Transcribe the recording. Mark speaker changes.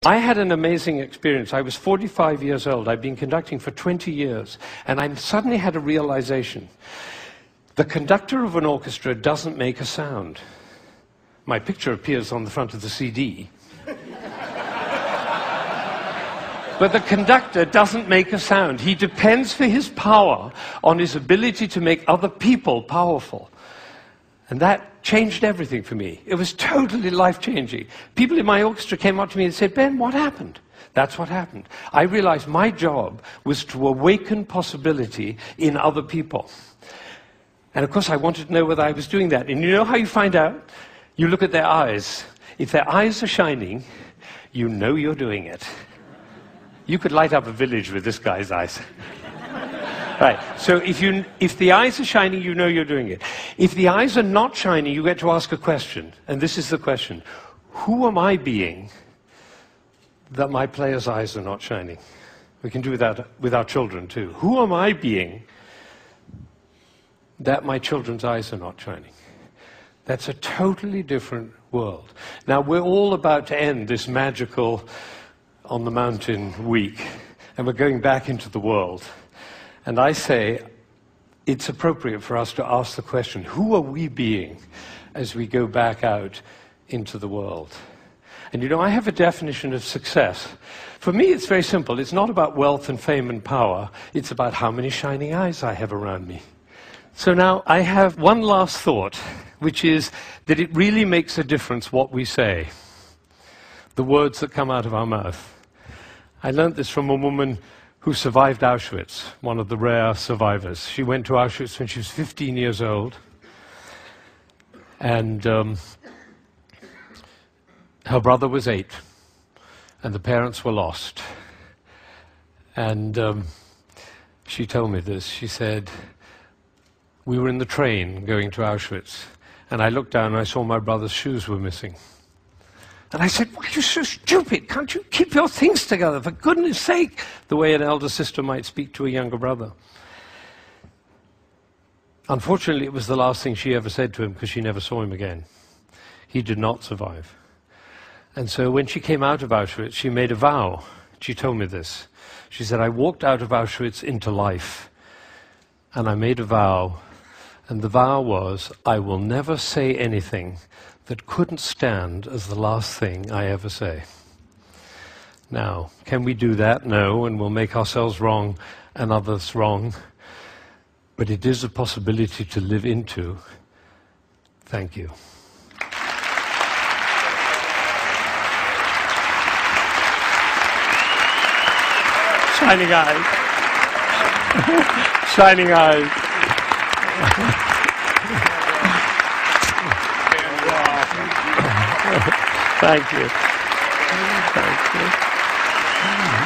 Speaker 1: I had an amazing experience. I was 45 years old. I'd been conducting for 20 years, and I suddenly had a realization. The conductor of an orchestra doesn't make a sound. My picture appears on the front of the CD. But the conductor doesn't make a sound. He depends for his power on his ability to make other people powerful. And that changed everything for me. It was totally life-changing. People in my orchestra came up to me and said, "Ben, what happened?" That's what happened. I realized my job was to awaken possibility in other people. And of course, I wanted to know whether I was doing that. And you know how you find out? You look at their eyes. If their eyes are shining, you know you're doing it. You could light up a village with this guy's eyes. Right, so if the eyes are shining, you know you're doing it. If the eyes are not shining, you get to ask a question. And this is the question. Who am I being that my players' eyes are not shining? We can do that with our children too. Who am I being that my children's eyes are not shining? That's a totally different world. Now, we're all about to end this magical on the mountain week, and we're going back into the world. And I say it's appropriate for us to ask the question, who are we being as we go back out into the world? And you know, I have a definition of success. For me, it's very simple. It's not about wealth and fame and power. It's about how many shining eyes I have around me. So now I have one last thought, which is that it really makes a difference what we say, the words that come out of our mouth. I learned this from a woman who survived Auschwitz, one of the rare survivors. She went to Auschwitz when she was 15 years old, and her brother was 8, and the parents were lost. And she told me this. She said, "We were in the train going to Auschwitz, and I looked down and I saw my brother's shoes were missing. And I said, 'Why are you so stupid? Can't you keep your things together, for goodness sake?' The way an elder sister might speak to a younger brother. Unfortunately, it was the last thing she ever said to him, because she never saw him again. He did not survive. And so when she came out of Auschwitz, she made a vow. She told me this. She said, "I walked out of Auschwitz into life, and I made a vow, and the vow was, I will never say anything that couldn't stand as the last thing I ever say." Now, can we do that? No, and we'll make ourselves wrong and others wrong. But it is a possibility to live into. Thank you. Shining eyes. Shining eyes. Thank you. Thank you.